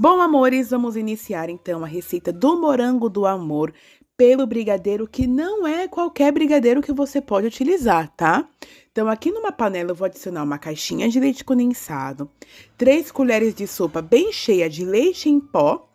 Bom, amores, vamos iniciar então a receita do morango do amor pelo brigadeiro, que não é qualquer brigadeiro que você pode utilizar, tá? Então, aqui numa panela eu vou adicionar uma caixinha de leite condensado, 3 colheres de sopa bem cheia de leite em pó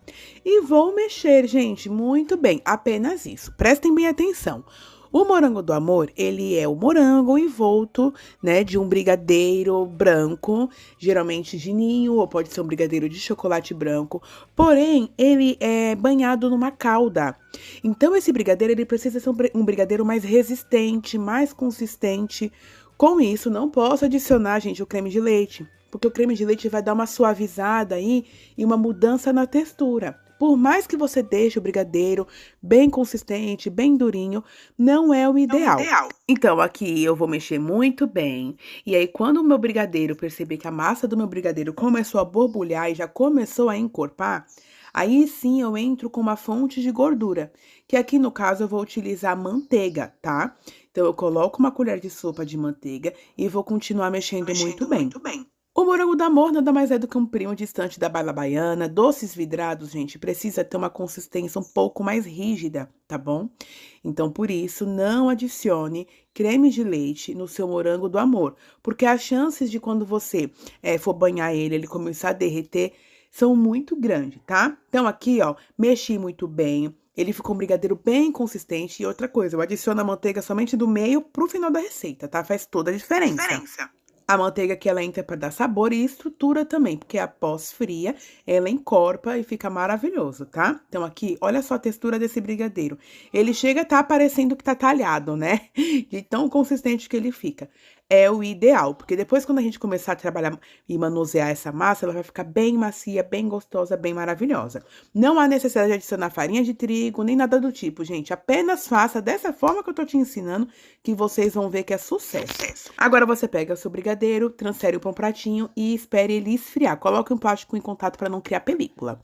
e vou mexer, gente, muito bem, apenas isso. Prestem bem atenção. O morango do amor, ele é o morango envolto, né, de um brigadeiro branco, geralmente de ninho, ou pode ser um brigadeiro de chocolate branco, porém, ele é banhado numa calda. Então, esse brigadeiro, ele precisa ser um brigadeiro mais resistente, mais consistente. Com isso, não posso adicionar, gente, o creme de leite, porque o creme de leite vai dar uma suavizada aí e uma mudança na textura. Por mais que você deixe o brigadeiro bem consistente, bem durinho, não é o ideal. Então, aqui eu vou mexer muito bem. E aí, quando o meu brigadeiro perceber que a massa do meu brigadeiro começou a borbulhar e já começou a encorpar, aí sim eu entro com uma fonte de gordura, que aqui no caso eu vou utilizar manteiga, tá? Então, eu coloco uma colher de sopa de manteiga e vou continuar mexendo muito bem. O morango do amor nada mais é do que um primo distante da bala baiana. Doces vidrados, gente, precisa ter uma consistência um pouco mais rígida, tá bom? Então, por isso, não adicione creme de leite no seu morango do amor, porque as chances de quando você for banhar ele começar a derreter são muito grandes, tá? Então, aqui, ó, mexi muito bem. Ele ficou um brigadeiro bem consistente. E outra coisa, eu adiciono a manteiga somente do meio pro final da receita, tá? Faz toda a diferença. A manteiga que ela entra para dar sabor e estrutura também, porque após fria, ela encorpa e fica maravilhoso, tá? Então, aqui, olha só a textura desse brigadeiro. Ele chega a tá parecendo que tá talhado, né? De tão consistente que ele fica. É o ideal, porque depois quando a gente começar a trabalhar e manusear essa massa, ela vai ficar bem macia, bem gostosa, bem maravilhosa. Não há necessidade de adicionar farinha de trigo, nem nada do tipo, gente. Apenas faça dessa forma que eu tô te ensinando, que vocês vão ver que é sucesso. Agora você pega o seu brigadeiro, transfere para um pratinho e espere ele esfriar. Coloque um plástico em contato para não criar película.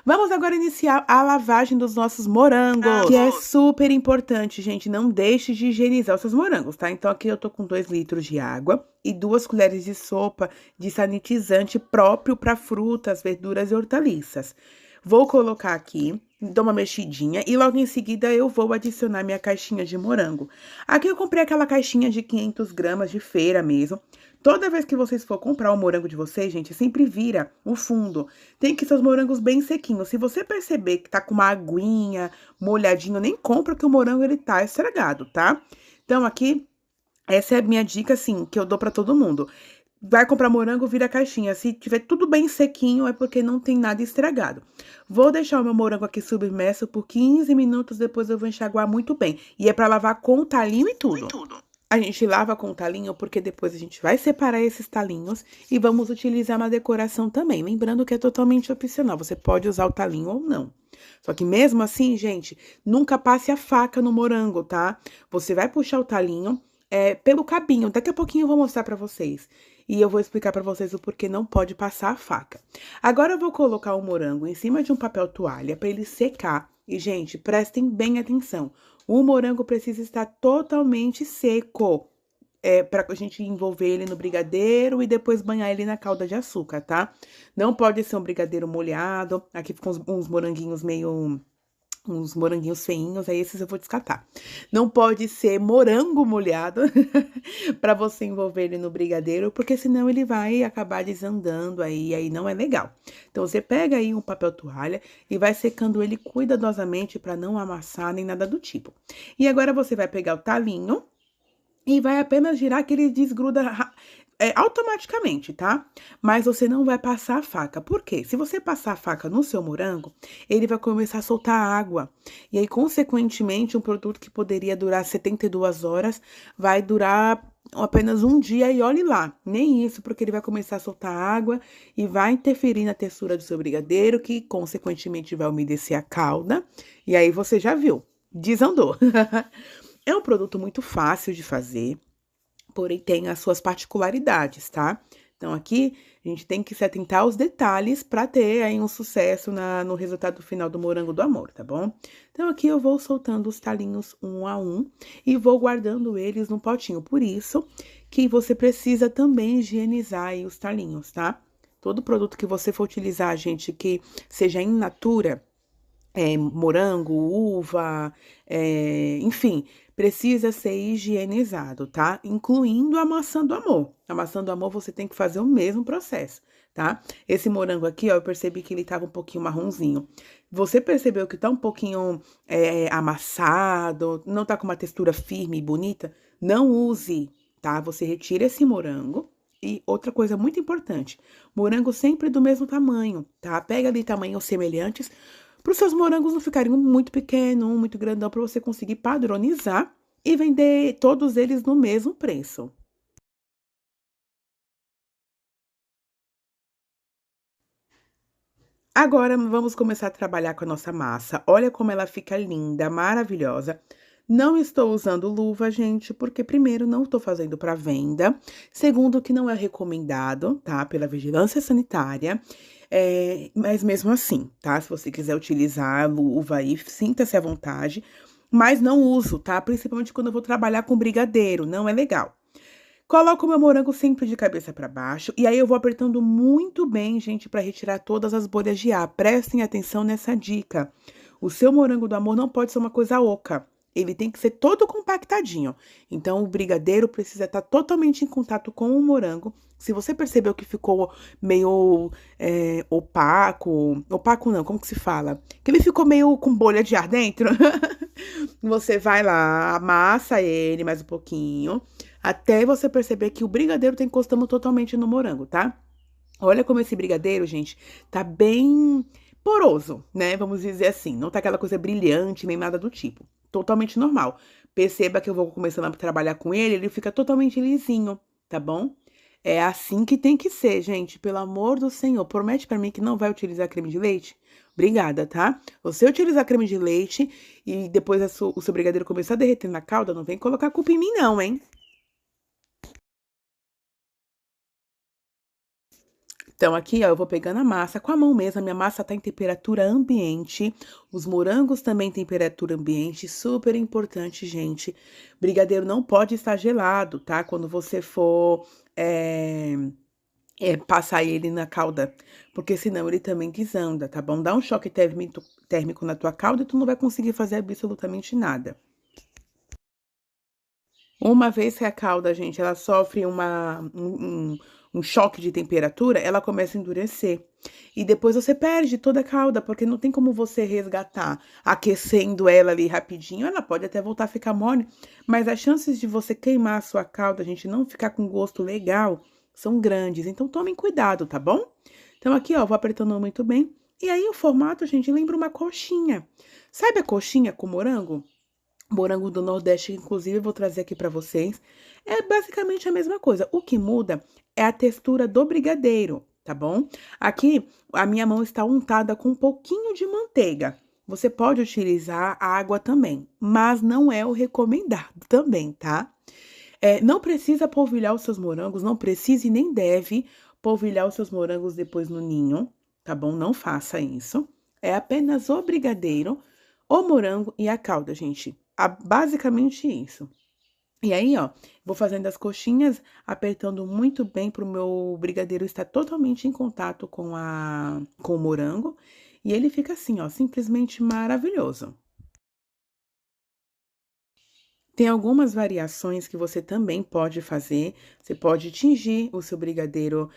Vamos agora iniciar a lavagem dos nossos morangos, que é super importante, gente. Não deixe de higienizar os seus morangos, tá? Então, aqui eu tô com 2 litros de água e 2 colheres de sopa de sanitizante próprio para frutas, verduras e hortaliças. Vou colocar aqui, dou uma mexidinha e logo em seguida eu vou adicionar minha caixinha de morango. Aqui eu comprei aquela caixinha de 500 gramas de feira mesmo. Toda vez que vocês for comprar o morango de vocês, gente, sempre vira o fundo. Tem que ser os morangos bem sequinhos. Se você perceber que tá com uma aguinha, molhadinho, nem compra que o morango ele tá estragado, tá? Então aqui, essa é a minha dica, assim, que eu dou pra todo mundo. Vai comprar morango, vira a caixinha. Se tiver tudo bem sequinho, é porque não tem nada estragado. Vou deixar o meu morango aqui submerso por 15 minutos, depois eu vou enxaguar muito bem. E é pra lavar com o talinho e tudo. A gente lava com o talinho porque depois a gente vai separar esses talinhos e vamos utilizar na decoração também. Lembrando que é totalmente opcional, você pode usar o talinho ou não. Só que mesmo assim, gente, nunca passe a faca no morango, tá? Você vai puxar o talinho pelo cabinho. Daqui a pouquinho eu vou mostrar pra vocês. E eu vou explicar pra vocês o porquê não pode passar a faca. Agora eu vou colocar o morango em cima de um papel toalha pra ele secar. E, gente, prestem bem atenção. O morango precisa estar totalmente seco. Pra gente envolver ele no brigadeiro e depois banhar ele na calda de açúcar, tá? Não pode ser um brigadeiro molhado. Aqui ficam uns moranguinhos meio... uns moranguinhos feinhos, aí esses eu vou descartar. Não pode ser morango molhado para você envolver ele no brigadeiro, porque senão ele vai acabar desandando aí não é legal. Então, você pega aí um papel toalha e vai secando ele cuidadosamente para não amassar nem nada do tipo. E agora você vai pegar o talinho e vai apenas girar que ele desgruda automaticamente, tá? Mas você não vai passar a faca. Por quê? Se você passar a faca no seu morango, ele vai começar a soltar água. E aí, consequentemente, um produto que poderia durar 72 horas vai durar apenas um dia e olhe lá. Nem isso, porque ele vai começar a soltar água e vai interferir na textura do seu brigadeiro, que consequentemente vai umedecer a calda. E aí, você já viu, desandou. É um produto muito fácil de fazer, porém tem as suas particularidades, tá? Então, aqui, a gente tem que se atentar aos detalhes para ter aí um sucesso no resultado final do morango do amor, tá bom? Então, aqui eu vou soltando os talinhos um a um e vou guardando eles no potinho. Por isso que você precisa também higienizar aí os talinhos, tá? Todo produto que você for utilizar, gente, que seja in natura, morango, uva, enfim, precisa ser higienizado, tá? Incluindo a maçã do amor. A maçã do amor você tem que fazer o mesmo processo, tá? Esse morango aqui, ó, eu percebi que ele tava um pouquinho marronzinho. Você percebeu que tá um pouquinho amassado, não tá com uma textura firme e bonita? Não use, tá? Você retira esse morango. E outra coisa muito importante, morango sempre do mesmo tamanho, tá? Pega ali tamanhos semelhantes, para os seus morangos não ficarem um muito pequeno, um muito grandão, para você conseguir padronizar e vender todos eles no mesmo preço. Agora vamos começar a trabalhar com a nossa massa. Olha como ela fica linda, maravilhosa. Não estou usando luva, gente, porque primeiro não estou fazendo para venda, segundo que não é recomendado, tá, pela vigilância sanitária. Mas mesmo assim, tá? Se você quiser utilizar luva aí, sinta-se à vontade, mas não uso, tá? Principalmente quando eu vou trabalhar com brigadeiro, não é legal. Coloco o meu morango sempre de cabeça para baixo e aí eu vou apertando muito bem, gente, para retirar todas as bolhas de ar. Prestem atenção nessa dica. O seu morango do amor não pode ser uma coisa oca. Ele tem que ser todo compactadinho. Então, o brigadeiro precisa estar totalmente em contato com o morango. Se você percebeu que ficou meio opaco, opaco não, como que se fala? Que ele ficou meio com bolha de ar dentro. Você vai lá, amassa ele mais um pouquinho, até você perceber que o brigadeiro tá encostando totalmente no morango, tá? Olha como esse brigadeiro, gente, tá bem poroso, né? Vamos dizer assim. Não tá aquela coisa brilhante, nem nada do tipo. Totalmente normal. Perceba que eu vou começando a trabalhar com ele, ele fica totalmente lisinho, tá bom? É assim que tem que ser, gente. Pelo amor do Senhor. Promete pra mim que não vai utilizar creme de leite? Obrigada, tá? Você utilizar creme de leite e depois o seu brigadeiro começar a derreter na calda, não vem colocar culpa em mim, não, hein? Então, aqui, ó, eu vou pegando a massa com a mão mesmo. A minha massa tá em temperatura ambiente. Os morangos também em temperatura ambiente. Super importante, gente. Brigadeiro não pode estar gelado, tá? Quando você for passar ele na calda. Porque senão ele também desanda, tá bom? Dá um choque térmico na tua calda e tu não vai conseguir fazer absolutamente nada. Uma vez que a calda, gente, ela sofre um choque de temperatura, ela começa a endurecer. E depois você perde toda a calda, porque não tem como você resgatar aquecendo ela ali rapidinho. Ela pode até voltar a ficar mole, mas as chances de você queimar a sua calda, gente, não ficar com gosto legal, são grandes. Então tomem cuidado, tá bom? Então aqui, ó, vou apertando muito bem. E aí o formato, gente, lembra uma coxinha. Sabe a coxinha com morango? Morango do Nordeste, inclusive, eu vou trazer aqui para vocês. É basicamente a mesma coisa. O que muda é a textura do brigadeiro, tá bom? Aqui, a minha mão está untada com um pouquinho de manteiga. Você pode utilizar água também, mas não é o recomendado também, tá? Não precisa polvilhar os seus morangos, não precisa e nem deve polvilhar os seus morangos depois no ninho, tá bom? Não faça isso. É apenas o brigadeiro, o morango e a calda, gente. Basicamente isso. E aí, ó, vou fazendo as coxinhas, apertando muito bem pro meu brigadeiro estar totalmente em contato com o morango. E ele fica assim, ó, simplesmente maravilhoso. Tem algumas variações que você também pode fazer. Você pode tingir o seu brigadeiro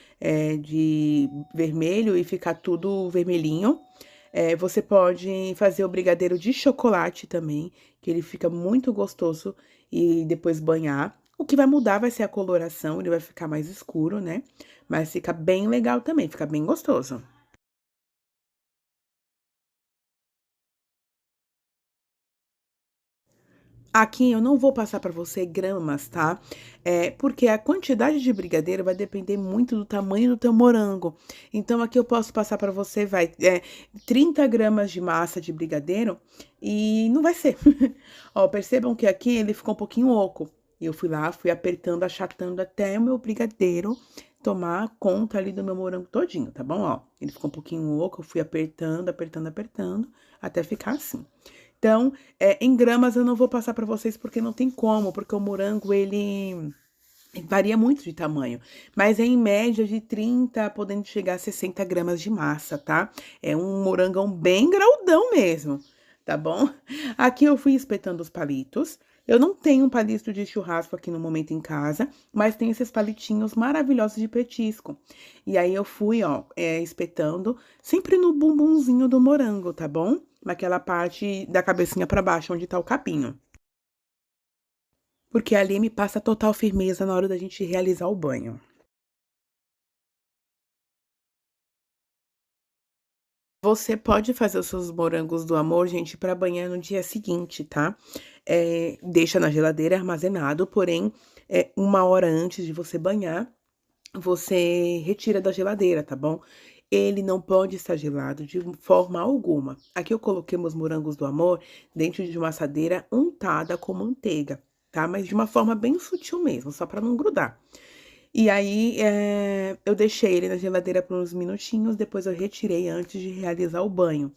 de vermelho e ficar tudo vermelhinho. Você pode fazer o brigadeiro de chocolate também, que ele fica muito gostoso e depois banhar. O que vai mudar vai ser a coloração, ele vai ficar mais escuro, né? Mas fica bem legal também, fica bem gostoso. Aqui eu não vou passar para você gramas, tá? Porque a quantidade de brigadeiro vai depender muito do tamanho do teu morango. Então, aqui eu posso passar para você, 30 gramas de massa de brigadeiro e não vai ser. Ó, percebam que aqui ele ficou um pouquinho oco. E eu fui lá, fui apertando, achatando até o meu brigadeiro tomar conta ali do meu morango todinho, tá bom? Ó, ele ficou um pouquinho oco, eu fui apertando, apertando, apertando, até ficar assim. Então, em gramas eu não vou passar para vocês porque não tem como, porque o morango, Varia muito de tamanho, mas é em média de 30, podendo chegar a 60 gramas de massa, tá? É um morangão bem graudão mesmo, tá bom? Aqui eu fui espetando os palitos. Eu não tenho um palito de churrasco aqui no momento em casa, mas tem esses palitinhos maravilhosos de petisco. E aí eu fui, ó, espetando, sempre no bumbumzinho do morango, tá bom? Naquela parte da cabecinha pra baixo, onde tá o capinho. Porque ali me passa total firmeza na hora da gente realizar o banho. Você pode fazer os seus morangos do amor, gente, para banhar no dia seguinte, tá? Deixa na geladeira armazenado, porém, 1 hora antes de você banhar, você retira da geladeira, tá bom? Ele não pode estar gelado de forma alguma. Aqui eu coloquei meus morangos do amor dentro de uma assadeira untada com manteiga, tá? Mas de uma forma bem sutil mesmo, só para não grudar. E aí, eu deixei ele na geladeira por uns minutinhos, depois eu retirei antes de realizar o banho.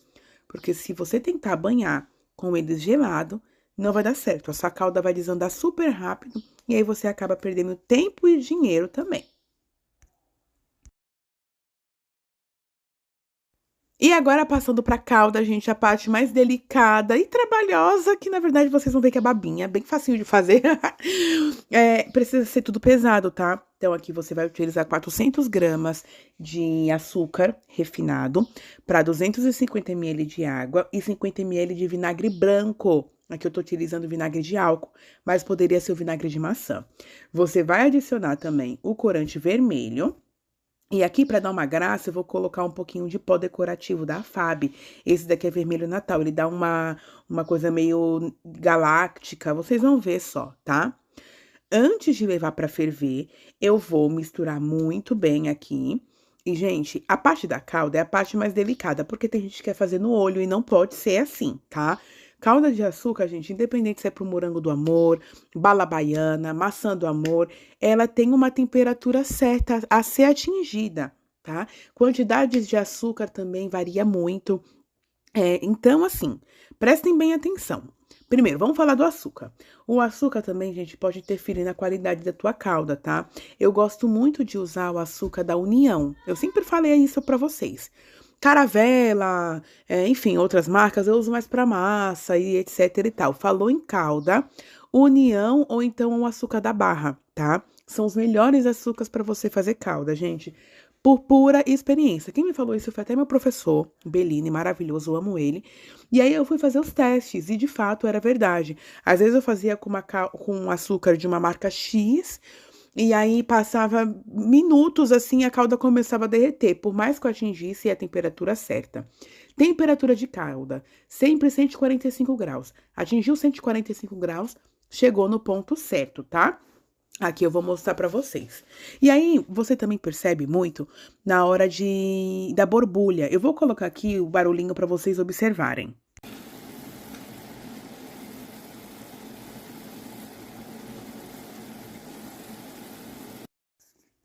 Porque se você tentar banhar com ele gelado, não vai dar certo. A sua calda vai desandar super rápido e aí você acaba perdendo tempo e dinheiro também. E agora, passando pra calda, gente, a parte mais delicada e trabalhosa, que na verdade vocês vão ver que é babinha, bem facinho de fazer. Precisa ser tudo pesado, tá? Então, aqui você vai utilizar 400 gramas de açúcar refinado para 250 ml de água e 50 ml de vinagre branco. Aqui eu tô utilizando vinagre de álcool, mas poderia ser o vinagre de maçã. Você vai adicionar também o corante vermelho. E aqui, para dar uma graça, eu vou colocar um pouquinho de pó decorativo da FAB. Esse daqui é vermelho Natal, ele dá uma coisa meio galáctica, vocês vão ver só, tá? Antes de levar para ferver, eu vou misturar muito bem aqui. E, gente, a parte da calda é a parte mais delicada, porque tem gente que quer fazer no olho e não pode ser assim, tá? Calda de açúcar, gente, independente se é pro morango do amor, bala baiana, maçã do amor, ela tem uma temperatura certa a ser atingida, tá? Quantidades de açúcar também varia muito. Então, assim, prestem bem atenção. Primeiro, vamos falar do açúcar. O açúcar também, gente, pode interferir na qualidade da tua calda, tá? Eu gosto muito de usar o açúcar da União. Eu sempre falei isso pra vocês. Caravela, enfim, outras marcas eu uso mais pra massa e etc e tal. Falou em calda, União ou então o açúcar da barra, tá? São os melhores açúcares para você fazer calda, gente, por pura experiência. Quem me falou isso foi até meu professor, Bellini, maravilhoso, eu amo ele. E aí eu fui fazer os testes e de fato era verdade. Às vezes eu fazia com açúcar de uma marca X e aí passava minutos assim, a calda começava a derreter, por mais que eu atingisse a temperatura certa. Temperatura de calda, sempre 145 graus. Atingiu 145 graus, chegou no ponto certo, tá? Aqui eu vou mostrar pra vocês. E aí, você também percebe muito na hora da borbulha. Eu vou colocar aqui o barulhinho pra vocês observarem.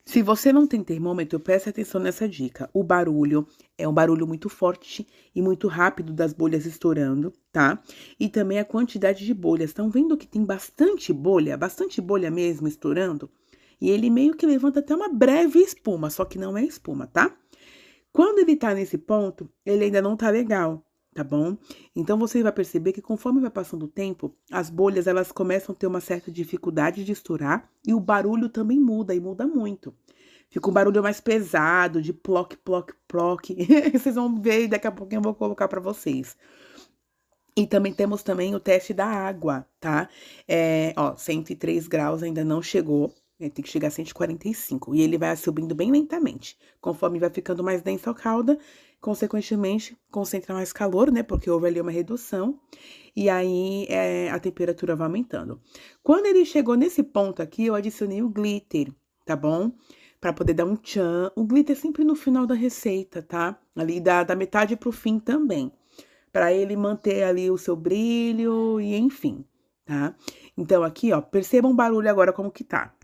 Se você não tem termômetro, preste atenção nessa dica. O barulho é um barulho muito forte e muito rápido das bolhas estourando, tá? E também a quantidade de bolhas. Estão vendo que tem bastante bolha mesmo estourando? E ele meio que levanta até uma breve espuma, só que não é espuma, tá? Quando ele tá nesse ponto, ele ainda não tá legal, tá bom? Então você vai perceber que conforme vai passando o tempo, as bolhas elas começam a ter uma certa dificuldade de estourar e o barulho também muda e muda muito. Fica um barulho mais pesado, de ploc, ploc, ploc. Vocês vão ver e daqui a pouquinho eu vou colocar para vocês. E também temos também o teste da água, tá? 103 graus ainda não chegou, tem que chegar a 145. E ele vai subindo bem lentamente. Conforme vai ficando mais densa a calda, consequentemente, concentra mais calor, né? Porque houve ali uma redução. E aí, a temperatura vai aumentando. Quando ele chegou nesse ponto aqui, eu adicionei o glitter, tá bom? Pra poder dar um tchan. O glitter é sempre no final da receita, tá? Ali da metade pro fim também para ele manter ali o seu brilho e enfim, tá? Então aqui, ó, percebam o barulho agora como que tá.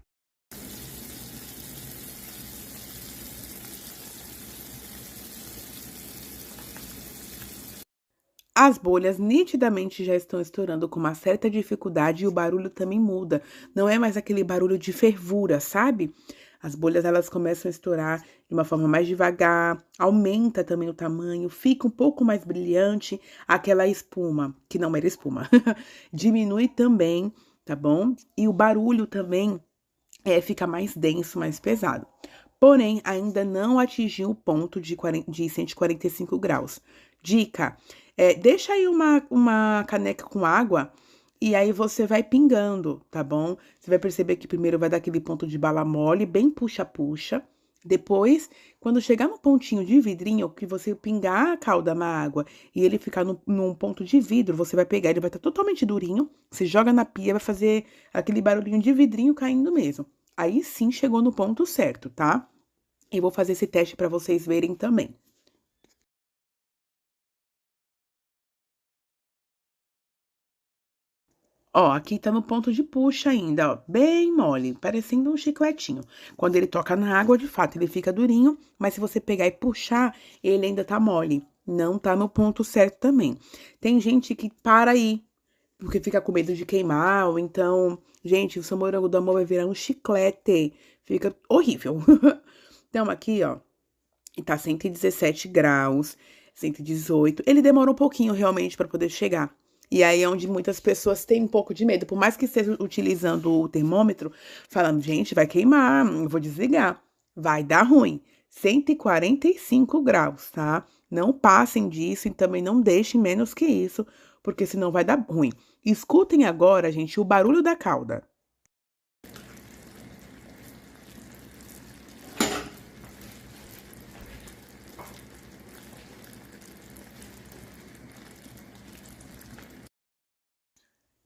As bolhas nitidamente já estão estourando com uma certa dificuldade e o barulho também muda. Não é mais aquele barulho de fervura, sabe? As bolhas, elas começam a estourar de uma forma mais devagar, aumenta também o tamanho, fica um pouco mais brilhante, aquela espuma, que não era espuma, diminui também, tá bom? E o barulho também fica mais denso, mais pesado. Porém, ainda não atingiu o ponto de 145 graus. Dica, deixa aí uma caneca com água e aí você vai pingando, tá bom? Você vai perceber que primeiro vai dar aquele ponto de bala mole, bem puxa-puxa. Depois, quando chegar no pontinho de vidrinho, que você pingar a calda na água e ele ficar num ponto de vidro, você vai pegar, ele vai estar totalmente durinho, você joga na pia, vai fazer aquele barulhinho de vidrinho caindo mesmo. Aí sim chegou no ponto certo, tá? Eu vou fazer esse teste para vocês verem também. Ó, aqui tá no ponto de puxa ainda, ó, bem mole, parecendo um chicletinho. Quando ele toca na água, de fato, ele fica durinho, mas se você pegar e puxar, ele ainda tá mole. Não tá no ponto certo também. Tem gente que para aí, porque fica com medo de queimar, ou então, gente, o seu morango do amor vai virar um chiclete. Fica horrível. Então, aqui, ó, tá 117 graus, 118. Ele demora um pouquinho realmente para poder chegar. E aí é onde muitas pessoas têm um pouco de medo. Por mais que esteja utilizando o termômetro, falando, gente, vai queimar, eu vou desligar. Vai dar ruim. 145 graus, tá? Não passem disso e também não deixem menos que isso, porque senão vai dar ruim. Escutem agora, gente, o barulho da calda.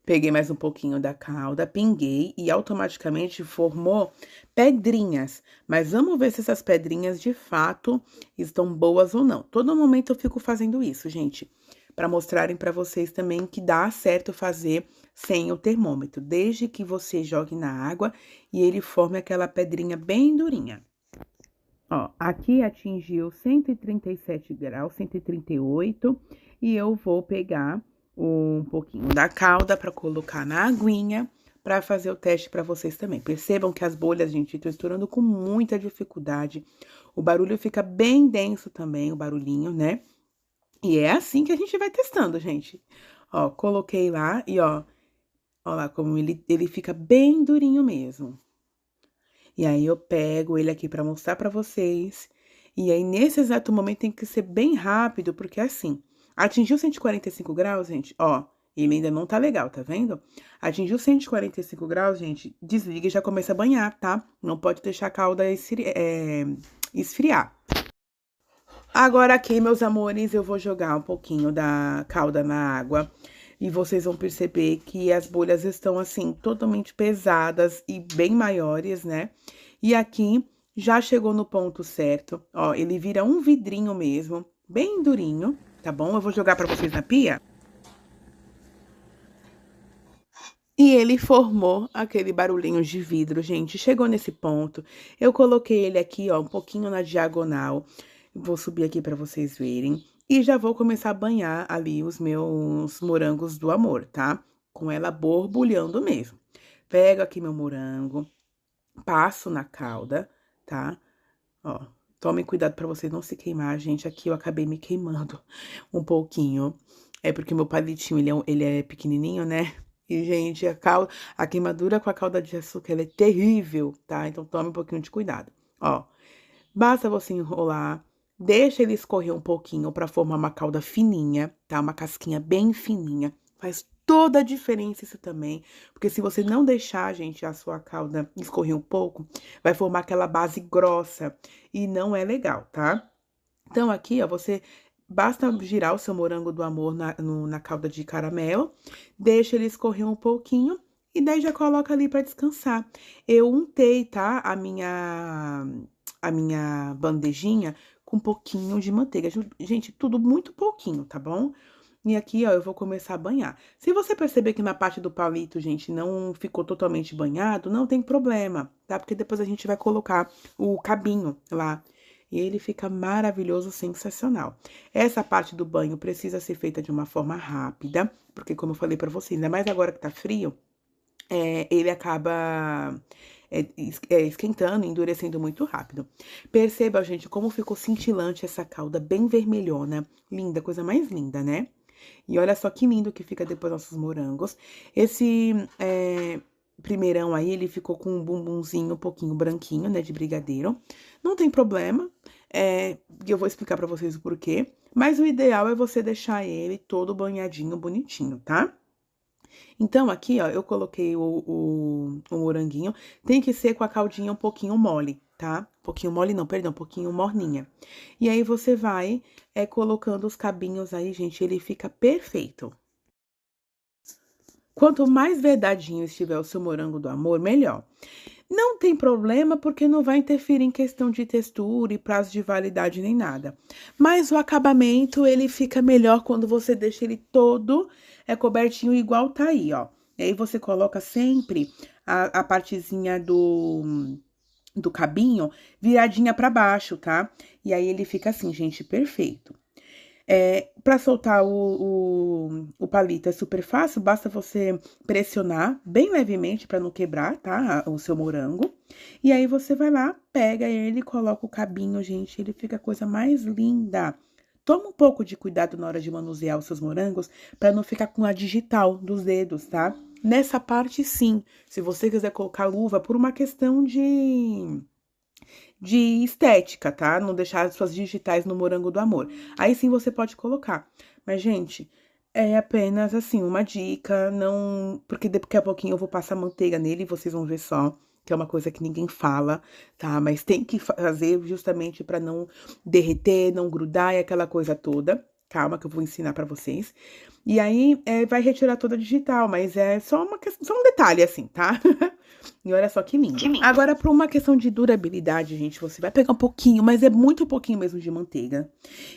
Peguei mais um pouquinho da calda, pinguei e automaticamente formou pedrinhas. Mas vamos ver se essas pedrinhas de fato estão boas ou não. Todo momento eu fico fazendo isso, gente, para mostrarem para vocês também que dá certo fazer sem o termômetro, desde que você jogue na água e ele forme aquela pedrinha bem durinha. Ó, aqui atingiu 137 graus, 138, e eu vou pegar um pouquinho da calda para colocar na aguinha para fazer o teste para vocês também. Percebam que as bolhas, gente, estão estourando com muita dificuldade. O barulho fica bem denso também, o barulhinho, né? E é assim que a gente vai testando, gente. Ó, coloquei lá e ó lá como ele fica bem durinho mesmo. E aí eu pego ele aqui para mostrar para vocês. E aí nesse exato momento tem que ser bem rápido, porque assim, atingiu 145 graus, gente, ó, ele ainda não tá legal, tá vendo? Atingiu 145 graus, gente, desliga e já começa a banhar, tá? Não pode deixar a calda esfriar. Agora aqui, meus amores, eu vou jogar um pouquinho da calda na água. E vocês vão perceber que as bolhas estão, assim, totalmente pesadas e bem maiores, né? E aqui já chegou no ponto certo. Ó, ele vira um vidrinho mesmo, bem durinho, tá bom? Eu vou jogar pra vocês na pia. E ele formou aquele barulhinho de vidro, gente. Chegou nesse ponto. Eu coloquei ele aqui, ó, um pouquinho na diagonal. Vou subir aqui pra vocês verem. E já vou começar a banhar ali os meus morangos do amor, tá? Com ela borbulhando mesmo. Pego aqui meu morango, passo na calda, tá? Ó, tomem cuidado pra vocês não se queimar, gente. Aqui eu acabei me queimando um pouquinho. É porque meu palitinho, ele é pequenininho, né? E, gente, a queimadura com a calda de açúcar, ela é terrível, tá? Então, tome um pouquinho de cuidado. Ó, basta você enrolar, deixa ele escorrer um pouquinho pra formar uma calda fininha, tá? Uma casquinha bem fininha. Faz toda a diferença isso também, porque se você não deixar, gente, a sua calda escorrer um pouco, vai formar aquela base grossa e não é legal, tá? Então, aqui, ó, basta girar o seu morango do amor na calda de caramelo, deixa ele escorrer um pouquinho e daí já coloca ali pra descansar. Eu untei, tá, a minha bandejinha com um pouquinho de manteiga. Gente, tudo muito pouquinho, tá bom? E aqui, ó, eu vou começar a banhar. Se você perceber que na parte do palito, gente, não ficou totalmente banhado, não tem problema, tá? Porque depois a gente vai colocar o cabinho lá. E ele fica maravilhoso, sensacional. Essa parte do banho precisa ser feita de uma forma rápida, porque como eu falei pra você, ainda mais agora que tá frio, ele acaba esquentando, endurecendo muito rápido. Perceba, gente, como ficou cintilante essa calda, bem vermelhona. Linda, coisa mais linda, né? E olha só que lindo que fica depois nossos morangos. Esse primeirão aí, ele ficou com um bumbumzinho um pouquinho branquinho, né, de brigadeiro. Não tem problema, eu vou explicar pra vocês o porquê. Mas o ideal é você deixar ele todo banhadinho, bonitinho, tá? Então, aqui, ó, eu coloquei o moranguinho. Tem que ser com a caldinha um pouquinho mole, tá? Um pouquinho mole não, perdão, um pouquinho morninha. E aí, você vai colocando os cabinhos aí, gente, ele fica perfeito. Quanto mais verdadinho estiver o seu morango do amor, melhor. Não tem problema, porque não vai interferir em questão de textura e prazo de validade nem nada. Mas o acabamento, ele fica melhor quando você deixa ele todo cobertinho igual tá aí, ó. E aí, você coloca sempre a partezinha do cabinho viradinha pra baixo, tá? E aí, ele fica assim, gente, perfeito. Pra soltar o palito é super fácil, basta você pressionar bem levemente pra não quebrar, tá? O seu morango. E aí, você vai lá, pega ele, coloca o cabinho, gente, ele fica a coisa mais linda. Toma um pouco de cuidado na hora de manusear os seus morangos, pra não ficar com a digital dos dedos, tá? Nessa parte, sim, se você quiser colocar luva por uma questão de estética, tá? Não deixar as suas digitais no morango do amor. Aí sim você pode colocar. Mas, gente, é apenas assim, uma dica, não. Porque daqui a pouquinho eu vou passar manteiga nele e vocês vão ver só. Que é uma coisa que ninguém fala, tá? Mas tem que fazer justamente pra não derreter, não grudar e aquela coisa toda. Calma que eu vou ensinar pra vocês. E aí, vai retirar toda a digital, mas é só só um detalhe assim, tá? E olha só que lindo. Agora, para uma questão de durabilidade, gente, você vai pegar um pouquinho, mas é muito pouquinho mesmo de manteiga.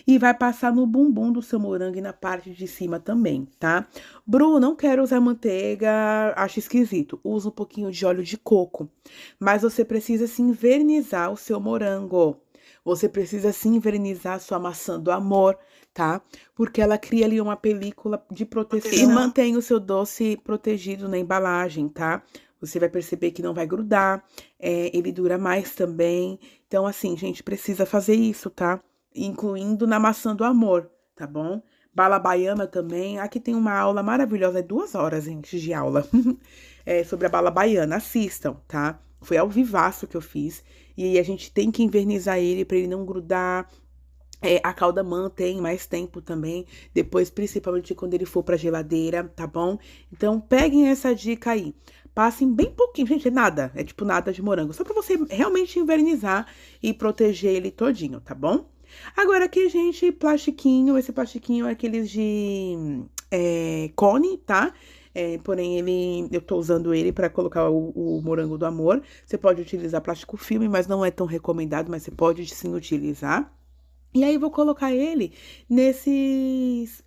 E vai passar no bumbum do seu morango e na parte de cima também, tá? Bru, não quero usar manteiga, acho esquisito. Usa um pouquinho de óleo de coco. Mas você precisa, sim, invernizar o seu morango. Você precisa, sim, invernizar a sua maçã do amor, tá? Porque ela cria ali uma película de proteção e mantém o seu doce protegido na embalagem, tá? Você vai perceber que não vai grudar, ele dura mais também. Então, assim, gente, precisa fazer isso, tá? Incluindo na maçã do amor, tá bom? Bala baiana também. Aqui tem uma aula maravilhosa, 2 horas, gente, de aula. Sobre a bala baiana. Assistam, tá? Foi ao vivaço que eu fiz. E aí, a gente tem que invernizar ele pra ele não grudar. A calda mantém mais tempo também, depois, principalmente quando ele for pra geladeira, tá bom? Então, peguem essa dica aí. Passem bem pouquinho, gente, é nada, é tipo nada de morango, só pra você realmente invernizar e proteger ele todinho, tá bom? Agora aqui, gente, plastiquinho, esse plastiquinho é aqueles de cone, tá? Porém, eu tô usando ele pra colocar o morango do amor. Você pode utilizar plástico filme, mas não é tão recomendado, mas você pode sim utilizar. E aí, vou colocar ele nesses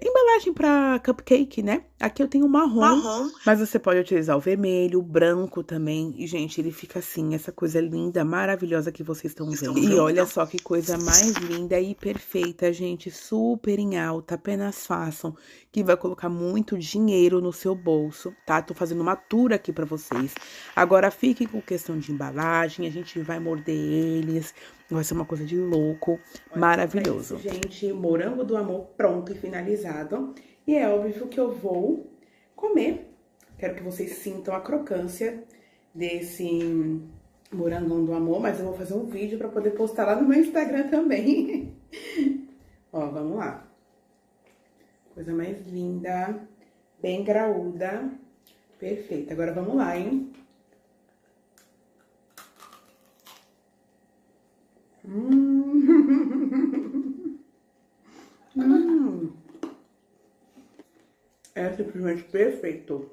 embalagem para cupcake, né? Aqui eu tenho marrom, mas você pode utilizar o vermelho, o branco também. E, gente, ele fica assim, essa coisa linda, maravilhosa que vocês estão vendo. E olha só que coisa mais linda e perfeita, gente, super em alta. Apenas façam, que vai colocar muito dinheiro no seu bolso, tá? Tô fazendo uma tour aqui pra vocês. Agora, fiquem com questão de embalagem, a gente vai morder eles. Vai ser uma coisa de louco, maravilhoso. Isso, gente, morango do amor pronto e finalizado. E é óbvio que eu vou comer. Quero que vocês sintam a crocância desse morangão do amor, mas eu vou fazer um vídeo pra poder postar lá no meu Instagram também. Ó, vamos lá. Coisa mais linda, bem graúda, perfeita. Agora vamos lá, hein? É simplesmente perfeito.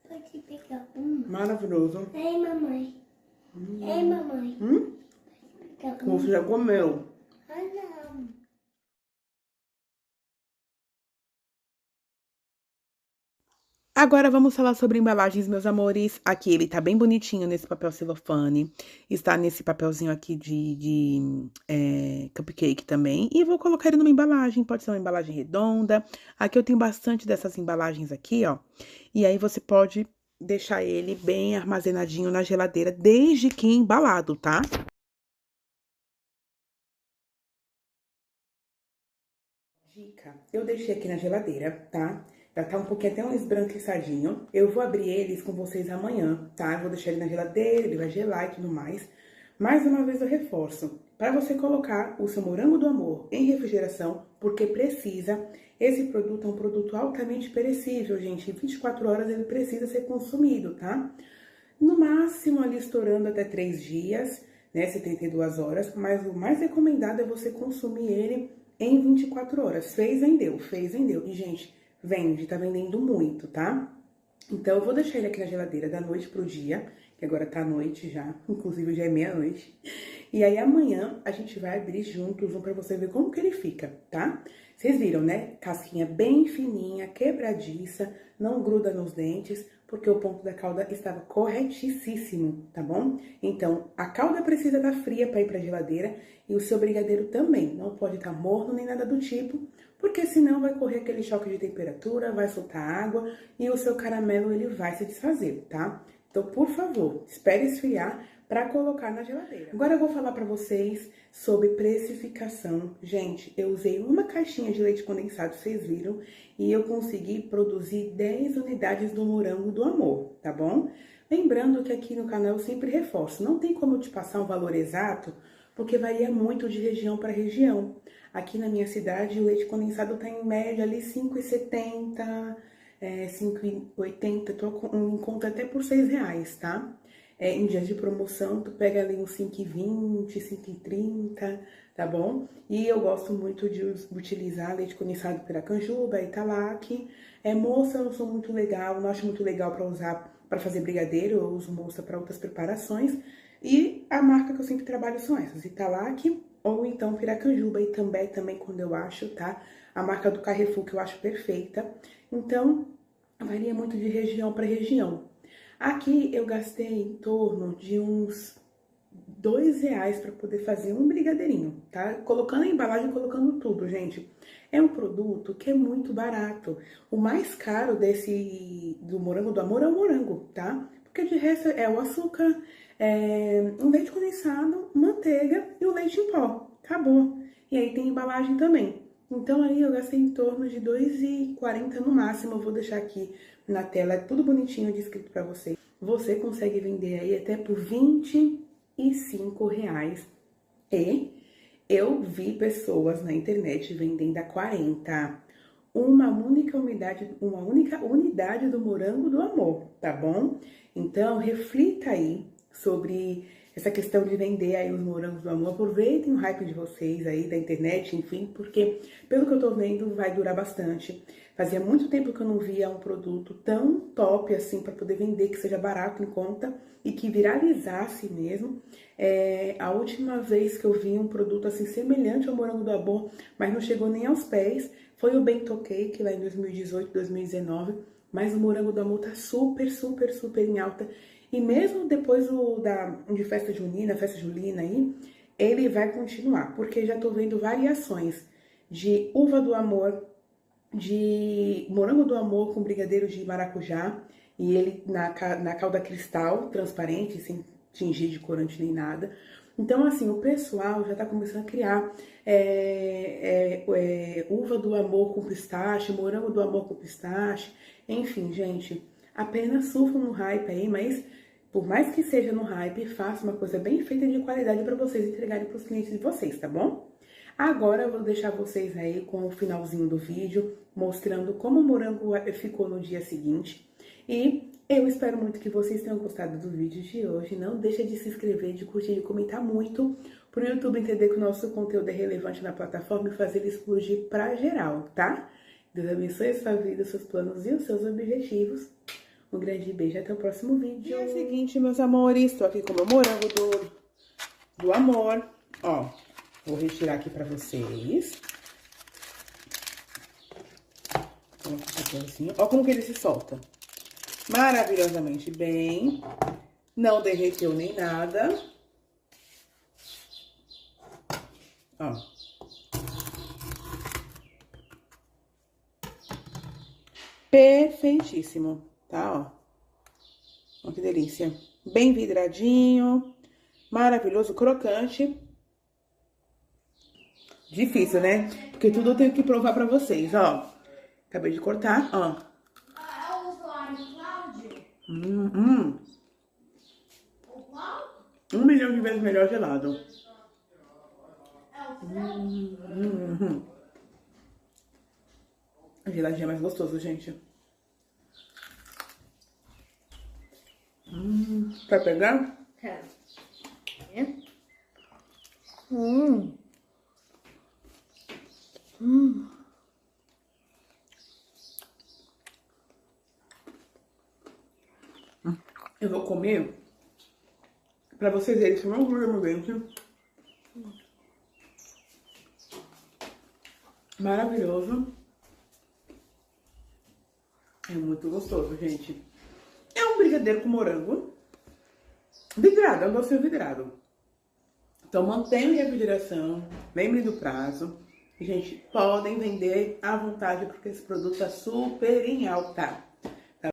Pode pegar uma? Maravilhoso. Ei, mamãe. Ei, mamãe. Pode pegar uma? Você já comeu? Ah, não. Agora vamos falar sobre embalagens, meus amores. Aqui ele tá bem bonitinho nesse papel celofane. Está nesse papelzinho aqui de cupcake também. E vou colocar ele numa embalagem, pode ser uma embalagem redonda. Aqui eu tenho bastante dessas embalagens aqui, ó. E aí você pode deixar ele bem armazenadinho na geladeira, desde que embalado, tá? Dica, eu deixei aqui na geladeira, tá? Já tá um pouquinho até um esbranquiçadinho. Eu vou abrir eles com vocês amanhã, tá? Eu vou deixar ele na geladeira, ele vai gelar e tudo mais. Mais uma vez eu reforço, para você colocar o seu morango do amor em refrigeração, porque precisa. Esse produto é um produto altamente perecível, gente. Em 24 horas ele precisa ser consumido, tá? No máximo ali estourando até 3 dias, né? 72 horas. Mas o mais recomendado é você consumir ele em 24 horas. Fez, vendeu, fez, vendeu. E, gente, vende, tá vendendo muito, tá? Então, eu vou deixar ele aqui na geladeira da noite pro dia, que agora tá à noite já, inclusive já é meia-noite. E aí, amanhã, a gente vai abrir juntos um pra você ver como que ele fica, tá? Vocês viram, né? Casquinha bem fininha, quebradiça, não gruda nos dentes, porque o ponto da calda estava corretíssimo, tá bom? Então, a calda precisa estar fria para ir pra geladeira e o seu brigadeiro também. Não pode estar morno nem nada do tipo, porque senão vai correr aquele choque de temperatura, vai soltar água e o seu caramelo ele vai se desfazer, tá? Então, por favor, espere esfriar para colocar na geladeira. Agora eu vou falar para vocês sobre precificação. Gente, eu usei uma caixinha de leite condensado, vocês viram, e eu consegui produzir 10 unidades do morango do amor, tá bom? Lembrando que aqui no canal eu sempre reforço, não tem como eu te passar um valor exato, porque varia muito de região para região. Aqui na minha cidade, o leite condensado tá em média ali 5,70, 5,80, tô em conta até por R$6, tá? Em dias de promoção, tu pega ali uns 5,20, 5,30, tá bom? E eu gosto muito de utilizar leite condensado Piracanjuba, Italac. Moça eu não sou muito legal, não acho muito legal para usar para fazer brigadeiro, eu uso moça para outras preparações. E a marca que eu sempre trabalho são essas, Italac ou então Piracanjuba, e também quando eu acho, tá? A marca do Carrefour que eu acho perfeita. Então, varia muito de região para região. Aqui eu gastei em torno de uns R$2 para poder fazer um brigadeirinho, tá? Colocando a embalagem, colocando tudo, gente. É um produto que é muito barato. O mais caro do morango do amor é o morango, tá? Porque de resto é o açúcar, um leite condensado, manteiga e o leite em pó. Acabou. E aí tem embalagem também. Então aí eu gastei em torno de R$2,40 no máximo. Eu vou deixar aqui na tela, é tudo bonitinho descrito pra vocês. Você consegue vender aí até por R$25. E eu vi pessoas na internet vendendo a 40. Uma única unidade do morango do amor, tá bom? Então, reflita aí sobre essa questão de vender aí os morangos do amor. Aproveitem o hype de vocês aí da internet, enfim, porque pelo que eu tô vendo vai durar bastante. Fazia muito tempo que eu não via um produto tão top assim para poder vender, que seja barato em conta e que viralizasse mesmo. A última vez que eu vi um produto assim semelhante ao morango do amor, mas não chegou nem aos pés, foi o Bento Cake lá em 2018, 2019. Mas o morango do amor tá super, super, super em alta. E mesmo depois de festa julina aí, ele vai continuar, porque já tô vendo variações de uva do amor, de morango do amor com brigadeiro de maracujá, e ele na calda cristal, transparente, sem tingir de corante nem nada. Então, assim, o pessoal já tá começando a criar uva do amor com pistache, morango do amor com pistache, enfim, gente, apenas surfam no hype aí, mas por mais que seja no hype, faça uma coisa bem feita de qualidade para vocês entregarem para os clientes de vocês, tá bom? Agora eu vou deixar vocês aí com o finalzinho do vídeo, mostrando como o morango ficou no dia seguinte. E eu espero muito que vocês tenham gostado do vídeo de hoje. Não deixa de se inscrever, de curtir, de comentar muito, para o YouTube entender que o nosso conteúdo é relevante na plataforma e fazer ele explodir pra geral, tá? Deus abençoe a sua vida, os seus planos e os seus objetivos. Um grande beijo, até o próximo vídeo. É o seguinte, meus amores, tô aqui com o meu morango do amor. Ó, vou retirar aqui pra vocês. Ó como que ele se solta. maravilhosamente bem. Não derreteu nem nada. Ó. Perfeitíssimo, tá, ó. Olha que delícia. Bem vidradinho, maravilhoso, crocante. Difícil, né? Porque tudo eu tenho que provar pra vocês, ó. Acabei de cortar, ó. Um milhão de vezes melhor gelado. A geladinha é mais gostoso, gente. Quer pegar? Quero. Eu vou comer pra vocês verem que não gruda no dente. Maravilhoso. É muito gostoso, gente. É um brigadeiro com morango. Vidrado, é um doce vidrado. Então mantenha a refrigeração, lembrem do prazo. E, gente, podem vender à vontade porque esse produto tá super em alta.